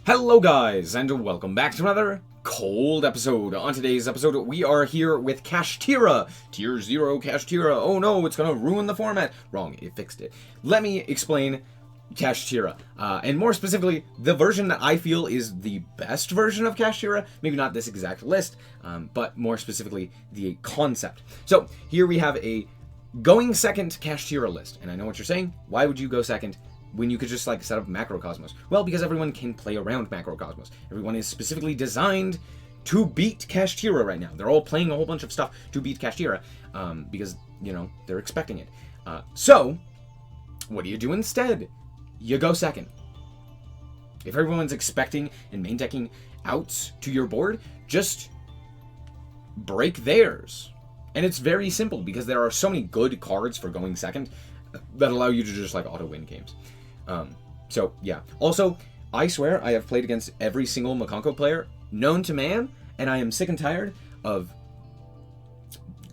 Hello guys, and welcome back to another cold episode. On today's episode, we are here with Kashtira. Tier 0 Kashtira. Oh no, it's gonna ruin the format. Wrong, it fixed it. Let me explain Kashtira. And more specifically, the version that I feel is the best version of Kashtira. Maybe not this exact list, but more specifically, the concept. So, here we have a going second Kashtira list. And I know what you're saying. Why would you go second when you could just like set up Macrocosmos? Well, because everyone can play around Macrocosmos. Everyone is specifically designed to beat Kashtira right now. They're all playing a whole bunch of stuff to beat Kashtira because, you know, they're expecting it. So, what do you do instead? You go second. If everyone's expecting and main decking outs to your board, just break theirs. And it's very simple because there are so many good cards for going second that allow you to just like auto-win games. So, yeah. Also, I swear I have played against every single Makonko player known to man, and I am sick and tired of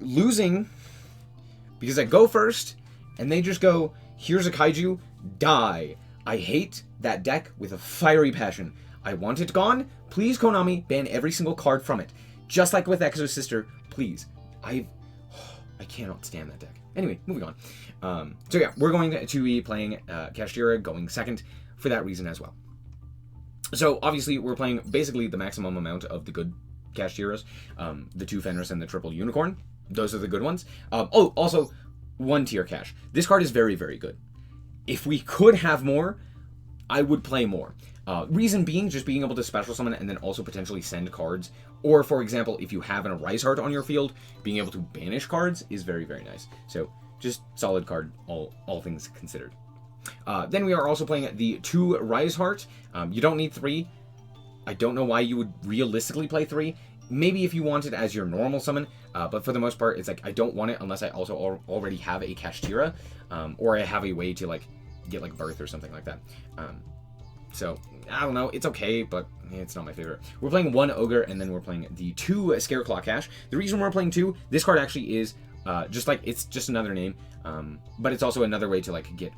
losing because I go first, and they just go, here's a kaiju, die. I hate that deck with a fiery passion. I want it gone. Please, Konami, ban every single card from it. Just like with Exo Sister, please. I cannot stand that deck. Anyway, moving on. So yeah, we're going to be playing Kashtira going second for that reason as well. So obviously we're playing basically the maximum amount of the good Kashtiras, the 2 Fenris and the triple Unicorn. Those are the good ones. Oh, also 1 tier cash. This card is very, very good. If we could have more, I would play more. Reason being, just being able to special summon and then also potentially send cards. Or, for example, if you have a Rise Heart on your field, being able to banish cards is very, very nice. So, just solid card, all things considered. Then we are also playing the 2 Rise Heart. You don't need 3. I don't know why you would realistically play 3. Maybe if you want it as your normal summon, but for the most part, it's like, I don't want it unless I also already have a Kashtira, or I have a way to, like, get, like, Birth or something like that. So, I don't know, it's okay, but it's not my favorite. We're playing 1 Ogre, and then we're playing the 2 Scareclaw Cash. The reason we're playing 2, this card actually is, just like, it's just another name, but it's also another way to, like, get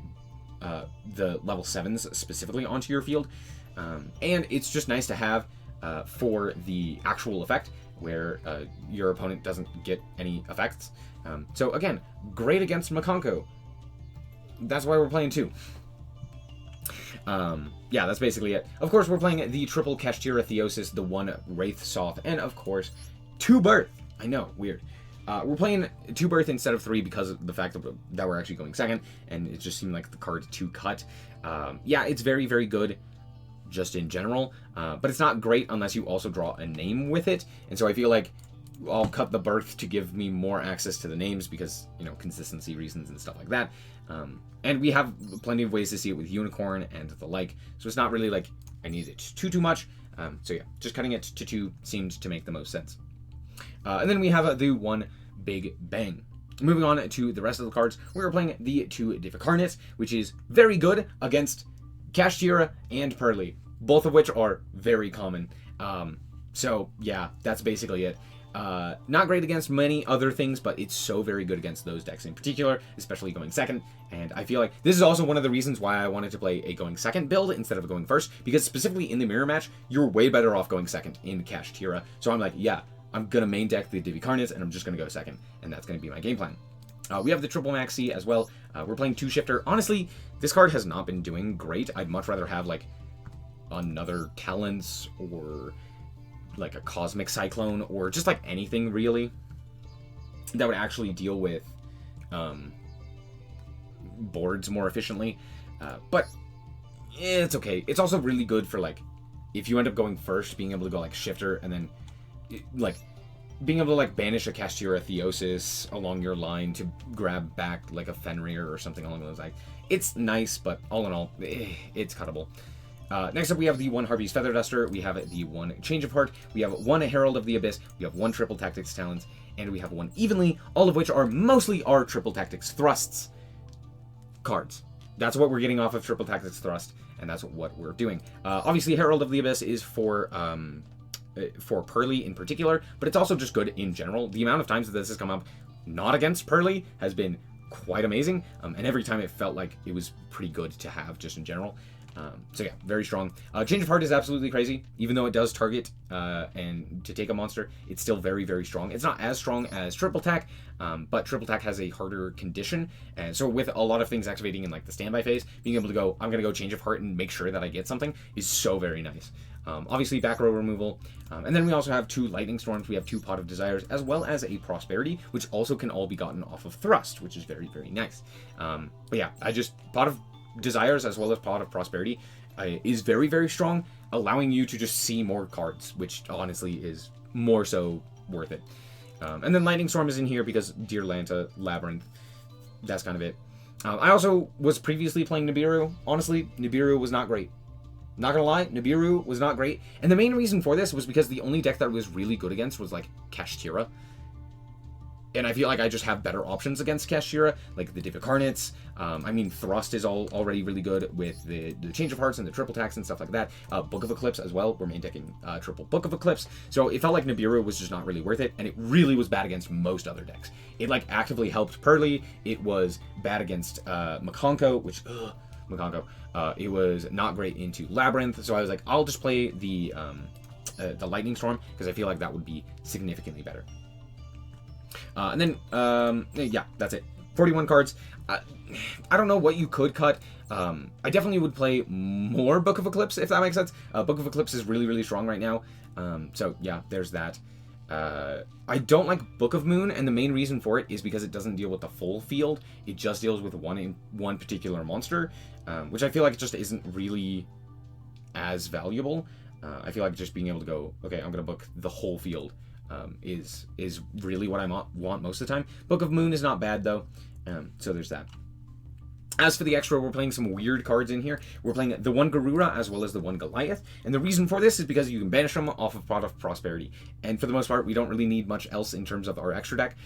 the level 7s specifically onto your field. And it's just nice to have for the actual effect, where your opponent doesn't get any effects. So, again, great against Makonko. That's why we're playing 2. Yeah, that's basically it. Of course, we're playing the triple Kashtira Theosis, the 1 Wraith Soth, and of course, 2 Birth. I know, weird. We're playing 2 Birth instead of 3 because of the fact that we're actually going second, and it just seemed like the card to cut. Yeah, it's very, very good just in general, but it's not great unless you also draw a name with it, and so I feel like I'll cut the Birth to give me more access to the names because, you know, consistency reasons and stuff like that. And we have plenty of ways to see it with Unicorn and the like, so it's not really like I need it too much. So yeah, just cutting it to 2 seemed to make the most sense. And then we have the 1 Big Bang. Moving on to the rest of the cards, we are playing the 2 Divicarnates, which is very good against Kashtira and Pearly, both of which are very common. So yeah, that's basically it. Not great against many other things, but it's so very good against those decks in particular, especially going second. And I feel like this is also one of the reasons why I wanted to play a going second build instead of a going first, because specifically in the mirror match, you're way better off going second in Kashtira. So I'm like, yeah, I'm gonna main deck the Divicarnates and I'm just gonna go second, and that's gonna be my game plan. We have the triple Maxi as well. We're playing 2 Shifter. Honestly, this card has not been doing great. I'd much rather have like another Talents or like a Cosmic Cyclone, or just like anything really that would actually deal with boards more efficiently. But it's okay. It's also really good for like if you end up going first, being able to go like Shifter and then like being able to like banish a Kashtira Theosis along your line to grab back like a Fenrir or something along those lines. It's nice, but all in all, it's cuttable. Next up, we have the 1 Harvey's Feather Duster, we have the 1 Change of Heart, we have 1 Herald of the Abyss, we have 1 Triple Tactics Talents, and we have 1 Evenly, all of which are mostly our Triple Tactics Thrusts cards. That's what we're getting off of Triple Tactics Thrust, and that's what we're doing. Obviously, Herald of the Abyss is for Pearly in particular, but it's also just good in general. The amount of times that this has come up not against Pearly has been quite amazing, and every time it felt like it was pretty good to have just in general. So yeah, very strong. Change of Heart is absolutely crazy. Even though it does target and to take a monster, it's still very, very strong. It's not as strong as Triple Attack, but Triple Attack has a harder condition. And so with a lot of things activating in like the standby phase, being able to go, I'm going to go Change of Heart and make sure that I get something is so very nice. Obviously back row removal. And then we also have 2 Lightning Storms. We have 2 Pot of Desires, as well as a Prosperity, which also can all be gotten off of Thrust, which is very, very nice. But yeah, Pot of Desires as well as Pot of Prosperity is very, very strong, allowing you to just see more cards, which honestly is more so worth it. And then Lightning Storm is in here because Deer Lanta, Labyrinth, that's kind of it. I also was previously playing Nibiru. Honestly, Nibiru was not great. Not gonna lie, Nibiru was not great. And the main reason for this was because the only deck that was really good against was like Kashtira. And I feel like I just have better options against Kashtira, like the Divicarnates. I mean, Thrust is already really good with the Change of Hearts and the Triple Attacks and stuff like that. Book of Eclipse as well. We're main decking triple Book of Eclipse. So it felt like Nibiru was just not really worth it, and it really was bad against most other decks. It like actively helped Pearly. It was bad against Makonko, which... Makonko. It was not great into Labyrinth, so I was like, I'll just play the Lightning Storm, because I feel like that would be significantly better. And then, yeah, that's it. 41 cards. I don't know what you could cut. I definitely would play more Book of Eclipse, if that makes sense. Book of Eclipse is really, really strong right now. So, yeah, there's that. I don't like Book of Moon, and the main reason for it is because it doesn't deal with the full field. It just deals with one particular monster, which I feel like just isn't really as valuable. I feel like just being able to go, okay, I'm going to book the whole field is really what I want most of the time. Book of Moon is not bad, though, so there's that. As for the extra, we're playing some weird cards in here. We're playing the one Garura as well as the one Goliath. And the reason for this is because you can banish them off of Pot of Prosperity. And for the most part, we don't really need much else in terms of our extra deck.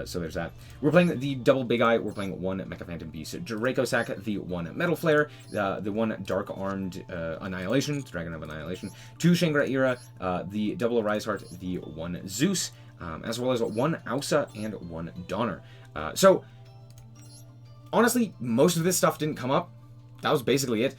So there's that. We're playing the double Big Eye. We're playing one Mecha Phantom Beast Draco Sack, the one Metal Flare, the one Dark Armed Annihilation, Dragon of Annihilation, 2 Shangri-Ira, the double Arise Heart, the one Zeus, as well as one Ausa and one Donner. So honestly, most of this stuff didn't come up. That was basically it.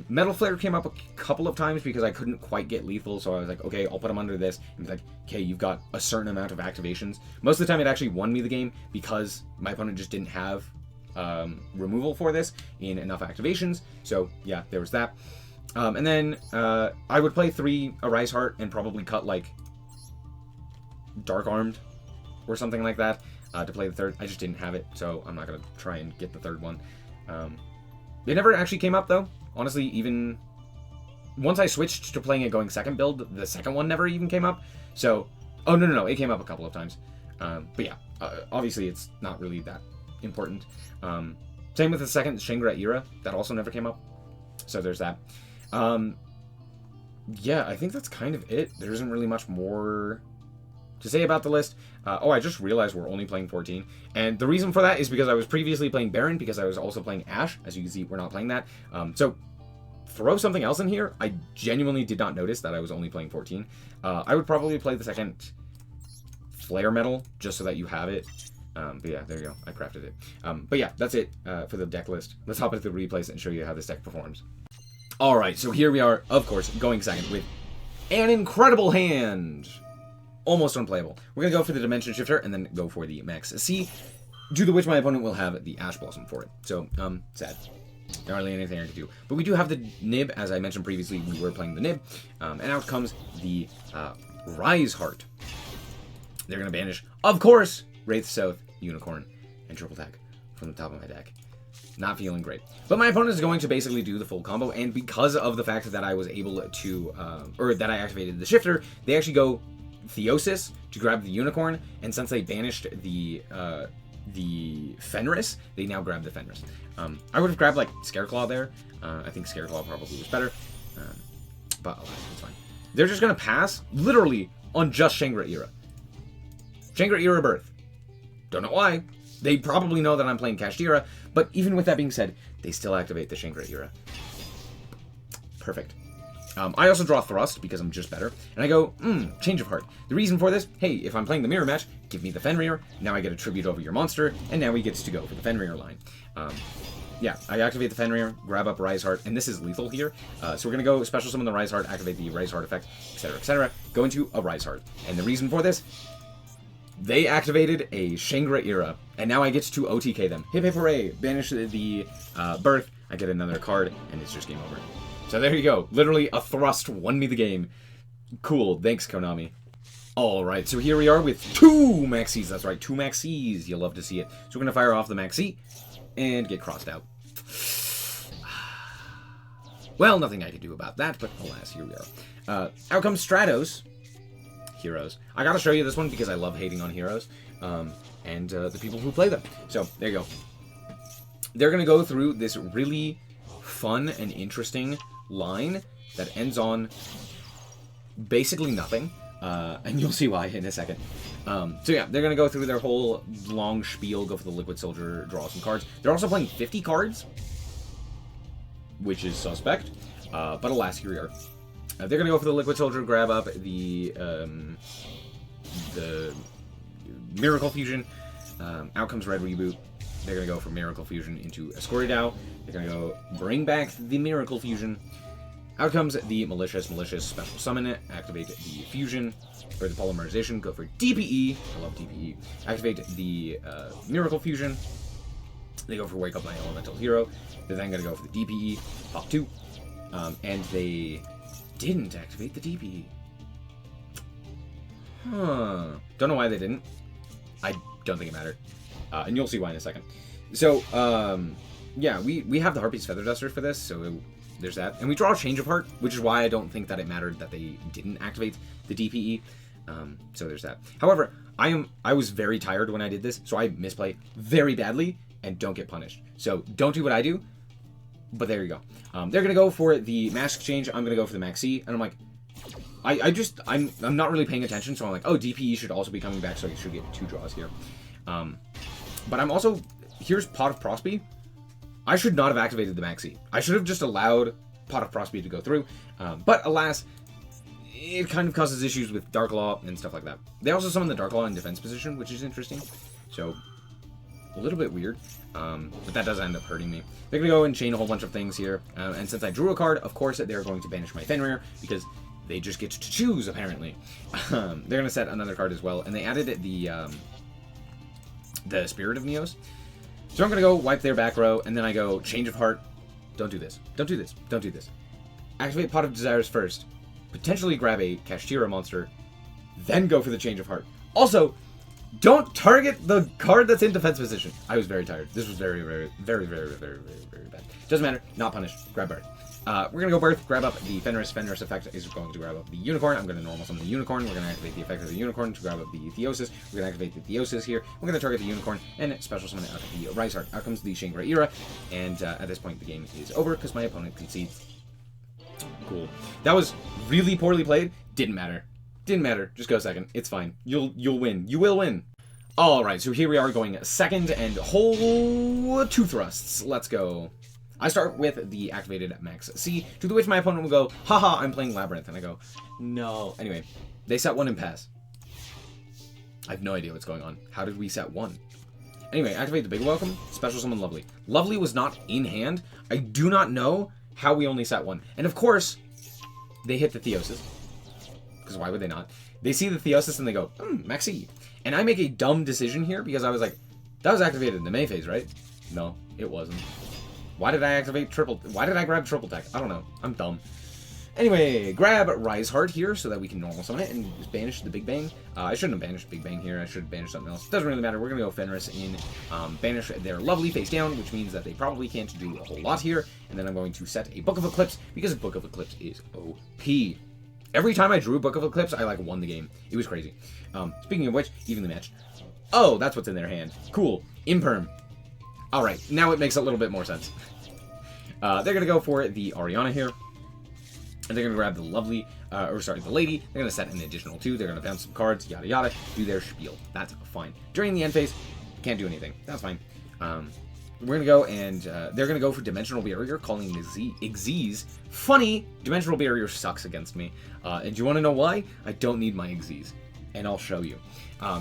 Metal Flare came up a couple of times because I couldn't quite get lethal, so I was like, okay, I'll put them under this. And be like, okay, you've got a certain amount of activations. Most of the time, it actually won me the game because my opponent just didn't have removal for this in enough activations. So yeah, there was that. And then I would play 3 Arise Heart and probably cut like Dark Armed or something like that. To play the third. I just didn't have it, so I'm not going to try and get the third one. It never actually came up, though. Honestly, even once I switched to playing a going second build, the second one never even came up. So, oh, no, it came up a couple of times. But yeah, obviously it's not really that important. Same with the second Shangri-Ira. That also never came up. So there's that. Yeah, I think that's kind of it. There isn't really much more to say about the list. I just realized we're only playing 14. And the reason for that is because I was previously playing Baron, because I was also playing Ash. As you can see, we're not playing that. So throw something else in here. I genuinely did not notice that I was only playing 14. I would probably play the second Flare Metal, just so that you have it. But yeah, there you go. I crafted it. But yeah, that's it for the deck list. Let's hop into the replays and show you how this deck performs. Alright, so here we are, of course, going second with an incredible hand. Almost unplayable. We're going to go for the Dimension Shifter and then go for the Max C, due to which my opponent will have the Ash Blossom for it. So, sad. Not really anything I can do. But we do have the Nib, as I mentioned previously, we were playing the Nib. And out comes the Rise Heart. They're going to banish, of course, Wraith South, Unicorn, and Triple Attack from the top of my deck. Not feeling great. But my opponent is going to basically do the full combo, and because of the fact that I was able to, or that I activated the Shifter, they actually go Theosis to grab the Unicorn, and since they banished the Fenris, they now grab the Fenris. I would have grabbed like Scareclaw there. I think Scareclaw probably was better, but alas, it's fine. They're just gonna pass literally on just Shangri-Ira. Shangri-Ira Birth. Don't know why. They probably know that I'm playing Kashtira, but even with that being said, they still activate the Shangri-Ira. Perfect. I also draw Thrust because I'm just better, and I go, Change of Heart. The reason for this, hey, if I'm playing the Mirror Match, give me the Fenrir, now I get a tribute over your monster, and now he gets to go for the Fenrir line. yeah, I activate the Fenrir, grab up Rise Heart, and this is lethal here. So we're going to go special summon the Rise Heart, activate the Rise Heart effect, etc., etc., go into a Rise Heart. And the reason for this, they activated a Shangri-Era, and now I get to OTK them. Hip hip hooray, banish the Birth, I get another card, and it's just game over. So there you go, literally a thrust won me the game. Cool, thanks Konami. Alright, so here we are with 2 Maxis, that's right, 2 Maxis, you'll love to see it. So we're going to fire off the Maxi, and get crossed out. Well, nothing I can do about that, but alas, here we are. Out comes Stratos. Heroes. I gotta show you this one because I love hating on heroes, and the people who play them. So, there you go. They're gonna go through this really fun and interesting line that ends on basically nothing, and you'll see why in a second. So yeah, they're gonna go through their whole long spiel, go for the Liquid Soldier, draw some cards. They're also playing 50 cards, which is suspect, but alas, here we are. They're gonna go for the Liquid Soldier, grab up the Miracle Fusion. Out comes Red Reboot. They're gonna go for Miracle Fusion into Escorial. They're gonna go bring back the Miracle Fusion. Out comes the Malicious Special Summon it. Activate the Fusion, or the Polymerization. Go for DPE. I love DPE. Activate the Miracle Fusion. They go for Wake Up My Elemental Hero. They're then gonna go for the DPE. Pop 2. And they didn't activate the DPE. Huh. Don't know why they didn't. I don't think it mattered. And you'll see why in a second. So, yeah, we have the Harpy's Feather Duster for this, so there's that. And we draw a Change of Heart, which is why I don't think that it mattered that they didn't activate the DPE. So there's that. However, I was very tired when I did this, so I misplay very badly and don't get punished. So don't do what I do. But there you go. They're gonna go for the Mask Change. I'm gonna go for the Maxi, and I'm like, I'm not really paying attention, so I'm like, oh, DPE should also be coming back, so I should get 2 draws here. But I'm also, here's Pot of Prosby. I should not have activated the Maxi. I should have just allowed Pot of Prosby to go through. But alas, it kind of causes issues with Dark Law and stuff like that. They also summon the Dark Law in defense position, which is interesting. So, a little bit weird. But that does end up hurting me. They're going to go and chain a whole bunch of things here. And since I drew a card, of course, they're going to banish my Fenrir, because they just get to choose, apparently. They're going to set another card as well. And they added the Spirit of Neos. So I'm going to go wipe their back row, and then I go Change of Heart. Don't do this. Don't do this. Don't do this. Activate Pot of Desires first. Potentially grab a Kashtira monster. Then go for the Change of Heart. Also, don't target the card that's in defense position. I was very tired. This was very, very, very, very, very, very bad. Doesn't matter. Not punished. Grab Birth. We're going to go Birth, grab up the Fenris. Fenris effect is going to grab up the Unicorn. I'm going to normal summon the Unicorn. We're going to activate the effect of the Unicorn to grab up the Theosis. We're going to activate the Theosis here. We're going to target the Unicorn and special summon out of the Rise Heart. Out comes the Shangri-Era, and at this point the game is over because my opponent concedes. Cool. That was really poorly played. Didn't matter. Didn't matter. Just go second. It's fine. You'll win. You will win. Alright, so here we are going second and whole 2 thrusts. Let's go. I start with the activated Max C, to the which my opponent will go, haha, I'm playing Labyrinth. And I go, no. Anyway, they set 1 in pass. I have no idea what's going on. How did we set 1? Anyway, activate the Big Welcome, special summon Lovely. Lovely was not in hand. I do not know how we only set 1. And of course, they hit the Theosis. Because why would they not? They see the Theosis and they go, Maxi. And I make a dumb decision here because I was like, that was activated in the May phase, right? No, it wasn't. Why did I activate why did I grab triple tech? I don't know. I'm dumb. Anyway, grab Rise Heart here so that we can normal summon it and just banish the Big Bang. I shouldn't have banished Big Bang here. I should have banished something else. Doesn't really matter. We're going to go Fenris in, banish their Lovely face down, which means that they probably can't do a whole lot here. And then I'm going to set a Book of Eclipse because Book of Eclipse is OP. Every time I drew Book of Eclipse, I, won the game. It was crazy. Speaking of which, evenly matched. Oh, that's what's in their hand. Cool. Imperm. Alright, now it makes a little bit more sense. They're going to go for the Ariana here. And they're going to grab the Lovely, the Lady. They're going to set an additional 2. They're going to bounce some cards, yada yada, do their spiel. That's fine. During the end phase, can't do anything. That's fine. We're going to go and they're going to go for Dimensional Barrier, calling the Xyz. Funny, Dimensional Barrier sucks against me. And do you want to know why? I don't need my Xyz. And I'll show you.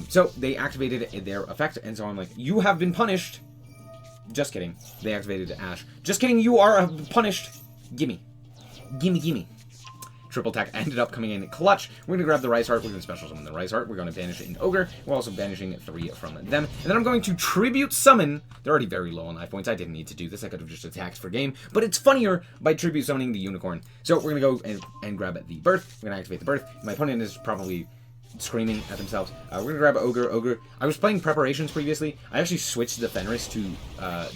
So they activated their effect, and so I'm like, you have been punished Just kidding. They activated Ash. Just kidding, you are punished. Gimme. Gimme. Triple attack ended up coming in clutch. We're going to grab the Rise Heart. We're going to special summon the Rise Heart. We're going to banish it in Ogre. We're also banishing 3 from them. And then I'm going to Tribute Summon. They're already very low on life points. I didn't need to do this. I could have just attacked for game. But it's funnier by Tribute Summoning the Unicorn. So we're going to go and grab the Birth. We're going to activate the Birth. My opponent is probably screaming at themselves. We're going to grab Ogre. I was playing Preparations previously. I actually switched the Fenris to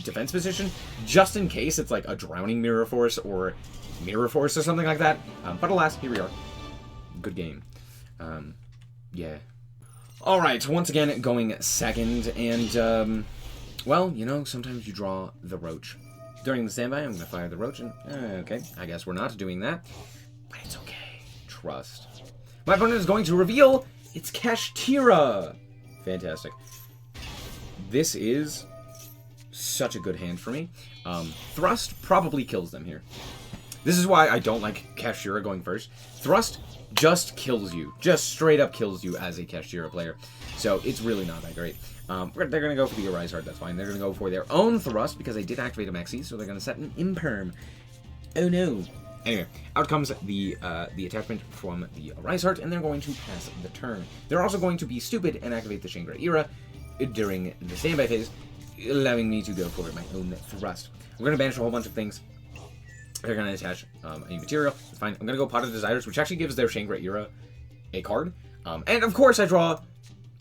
defense position just in case it's like a Drowning Mirror Force or Mirror Force or something like that. But alas, here we are. Good game. Yeah. Alright, once again, going second, and, well, you know, sometimes you draw the Roach. During the standby, I'm going to fire the Roach, and, okay, I guess we're not doing that. But it's okay. Trust. My opponent is going to reveal it's Kashtira! Fantastic. This is such a good hand for me. Thrust probably kills them here. This is why I don't like Kashtira going first. Thrust just kills you. Just straight up kills you as a Kashtira player. So it's really not that great. They're going to go for the Arise Heart, that's fine. They're going to go for their own Thrust because they did activate a Maxi, so they're going to set an Imperm. Oh no. Anyway, out comes the attachment from the Arise Heart, and they're going to pass the turn. They're also going to be stupid and activate the Shangra Era during the standby phase, allowing me to go for my own Thrust. We're going to banish a whole bunch of things. They're going to attach any material. It's fine. I'm going to go Pot of Desires, which actually gives their Shangra Era a card. And of course I draw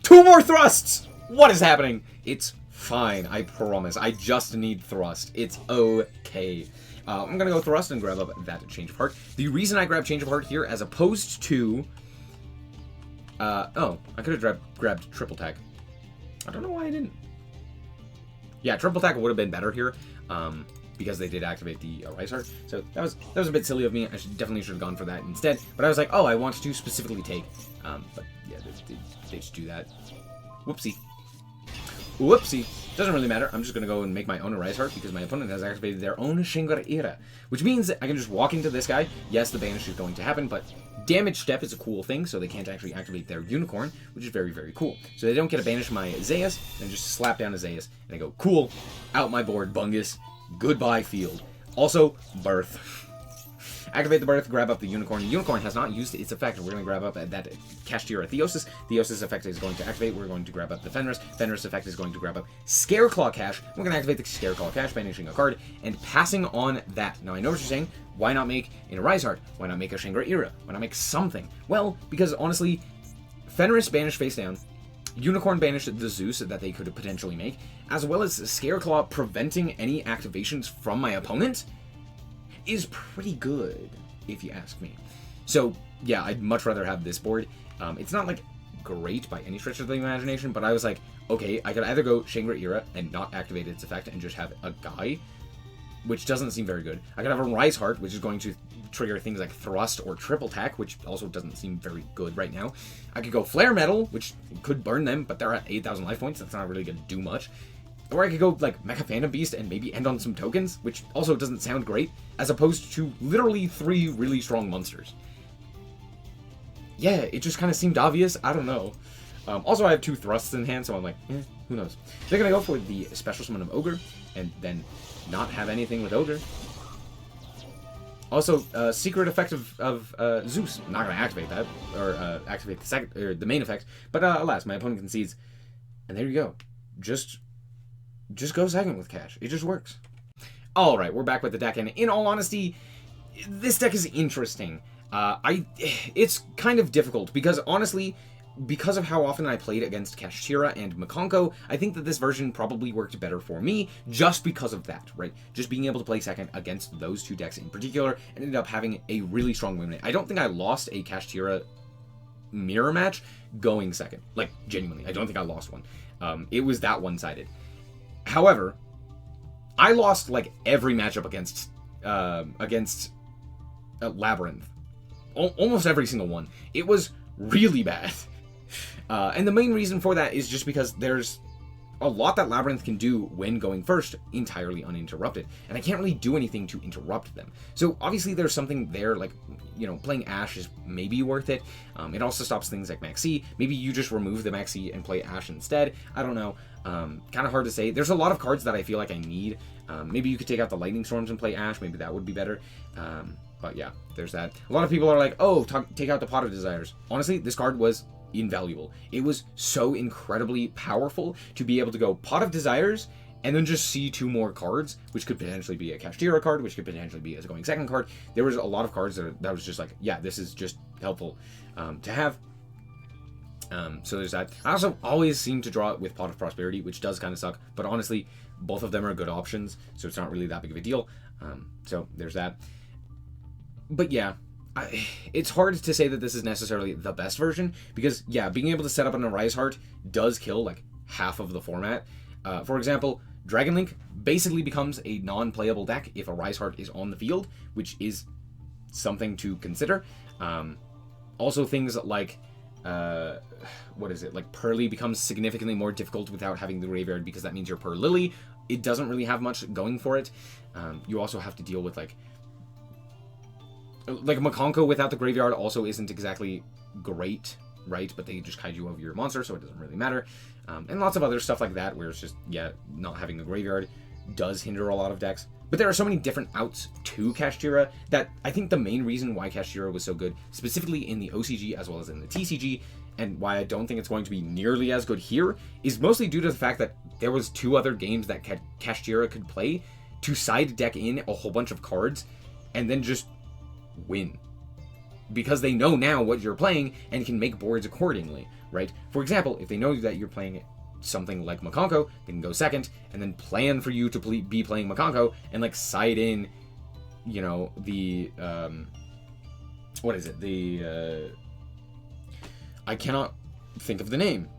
2 more Thrusts! What is happening? It's fine, I promise. I just need Thrust. It's okay. I'm going to go Thrust and grab up that Change of Heart. The reason I grab Change of Heart here, as opposed to... oh, I could have grabbed Triple Tag. I don't know why I didn't. Yeah, Triple Tag would have been better here. Because they did activate the Rise Heart. So that was a bit silly of me. I definitely should have gone for that instead. But I was like, oh, I want to specifically take. But yeah, they just do that. Whoopsie. Whoopsie. Doesn't really matter. I'm just going to go and make my own Rise Heart because my opponent has activated their own Shangra Era. Which means I can just walk into this guy. Yes, the banish is going to happen, but Damage Step is a cool thing, so they can't actually activate their Unicorn, which is very, very cool. So they don't get to banish my Zeus, and just slap down a Zeus, and I go, cool, out my board, Bungus. Goodbye, field. Also, Birth. Activate the Birth, grab up the Unicorn. The Unicorn has not used its effect. We're going to grab up that Kashtira Theosis. Theosis effect is going to activate. We're going to grab up the Fenris. Fenris effect is going to grab up Scareclaw Cash. We're going to activate the Scareclaw Cash, banishing a card, and passing on that. Now, I know what you're saying. Why not make an Arise Heart? Why not make a Shangra Era? Why not make something? Well, because honestly, Fenris banished face down. Unicorn banished the Zeus that they could potentially make, as well as Scareclaw preventing any activations from my opponent, is pretty good, if you ask me. So, yeah, I'd much rather have this board. It's not, like, great by any stretch of the imagination, but I was like, okay, I could either go Shangra Era and not activate its effect and just have a guy, which doesn't seem very good. I could have a Rise Heart, which is going to trigger things like Thrust or Triple Tack, which also doesn't seem very good right now. I could go Flare Metal, which could burn them, but they're at 8,000 life points. That's not really going to do much. Or I could go, like, Mecha Phantom Beast and maybe end on some tokens, which also doesn't sound great, as opposed to literally 3 really strong monsters. Yeah, it just kind of seemed obvious. I don't know. Also, I have 2 Thrusts in hand, so I'm like, who knows. They're going to go for the special summon of Ogre, and then not have anything with Ogre. Also, secret effect of Zeus. I'm not going to activate that, or activate the second, or the main effect. But alas, my opponent concedes, and there you go. Just go second with Cash. It just works. All right, we're back with the deck, and in all honesty, this deck is interesting. It's kind of difficult because honestly, because of how often I played against Kashtira and Makonko, I think that this version probably worked better for me just because of that, right? Just being able to play second against those 2 decks in particular and ended up having a really strong win rate. I don't think I lost a Kashtira mirror match going second. Like, genuinely, I don't think I lost one. It was that one-sided. However, I lost, like, every matchup against Labyrinth. Almost every single one. It was really bad. And the main reason for that is just because there's a lot that Labyrinth can do when going first entirely uninterrupted, and I can't really do anything to interrupt them. So obviously there's something there, like, you know, playing Ashe is maybe worth it. It also stops things like Maxi. Maybe you just remove the Maxi and play Ashe instead. I don't know. Kind of hard to say. There's a lot of cards that I feel like I need. Maybe you could take out the Lightning Storms and play Ashe. Maybe that would be better. But yeah, there's that. A lot of people are like, oh, take out the Pot of Desires. Honestly, this card was invaluable. It was so incredibly powerful to be able to go Pot of Desires and then just see 2 more cards, which could potentially be a Kashtira card, which could potentially be a going second card. There was a lot of cards that was just like, yeah, this is just helpful to have. So there's that. I also always seem to draw it with Pot of Prosperity, which does kind of suck, but honestly, both of them are good options, so it's not really that big of a deal. So there's that. But yeah, it's hard to say that this is necessarily the best version, because yeah, being able to set up an Arise Heart does kill like half of the format. For example, Dragon Link basically becomes a non-playable deck if Arise Heart is on the field, which is something to consider. Also things like what is it, like Pearly becomes significantly more difficult without having the graveyard, because that means your Per Lily, it doesn't really have much going for it. You also have to deal with like Makonko without the graveyard also isn't exactly great, right? But they just kaiju over your monster, so it doesn't really matter. And lots of other stuff like that, where it's just, yeah, not having the graveyard does hinder a lot of decks. But there are so many different outs to Kashtira that I think the main reason why Kashtira was so good, specifically in the OCG as well as in the TCG, and why I don't think it's going to be nearly as good here, is mostly due to the fact that there was 2 other games that Kashtira could play to side deck in a whole bunch of cards and then just win, because they know now what you're playing and can make boards accordingly, right? For example, if they know that you're playing something like Makonko, they can go second and then plan for you to be playing Makonko and like side in, you know, the what is it, the I cannot think of the name.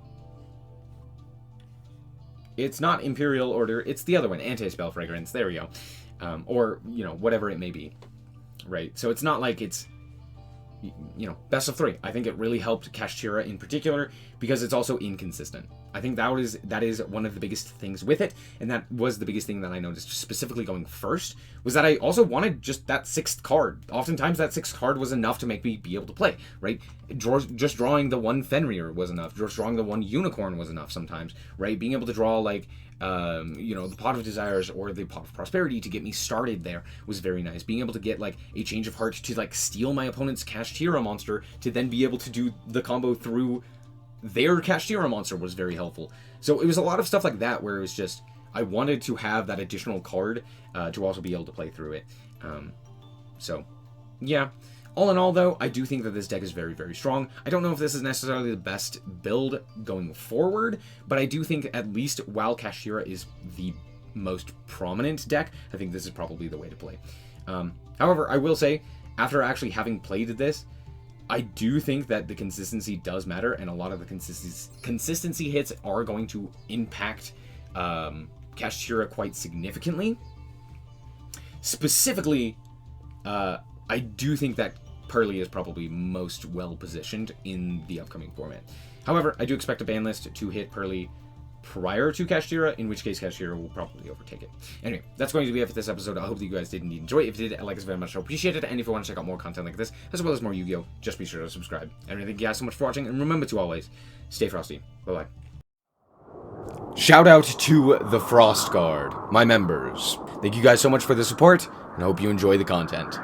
It's not Imperial Order, it's the other one, Anti-Spell Fragrance, there we go. Or, you know, whatever it may be. Right, so it's not like it's, you know, best of 3. I think it really helped Kashtira in particular because it's also inconsistent. I think that is one of the biggest things with it, and that was the biggest thing that I noticed specifically going first, was that I also wanted just that 6th card. Oftentimes that 6th card was enough to make me be able to play, right? Just drawing the 1 Fenrir was enough. Just drawing the 1 Unicorn was enough sometimes, right? Being able to draw like, you know, the Pot of Desires or the Pot of Prosperity to get me started there was very nice. Being able to get like a Change of Heart to like steal my opponent's Kashtira monster to then be able to do the combo through their Kashtira monster was very helpful. So it was a lot of stuff like that where it was just, I wanted to have that additional card to also be able to play through it. So yeah, all in all though, I do think that this deck is very, very strong. I don't know if this is necessarily the best build going forward, but I do think at least while Kashtira is the most prominent deck, I think this is probably the way to play. However, I will say, after actually having played this, I do think that the consistency does matter, and a lot of the consistency hits are going to impact Kashtira quite significantly. Specifically, I do think that Pearly is probably most well-positioned in the upcoming format. However, I do expect a ban list to hit Pearly prior to Kashtira, in which case Kashtira will probably overtake it. Anyway, that's going to be it for this episode. I hope that you guys did indeed enjoy it. If you did, I like this very much, I appreciate it. And if you want to check out more content like this, as well as more Yu-Gi-Oh!, just be sure to subscribe. And thank you guys so much for watching, and remember to always stay frosty. Bye-bye. Shout out to the Frost Guard, my members. Thank you guys so much for the support, and I hope you enjoy the content.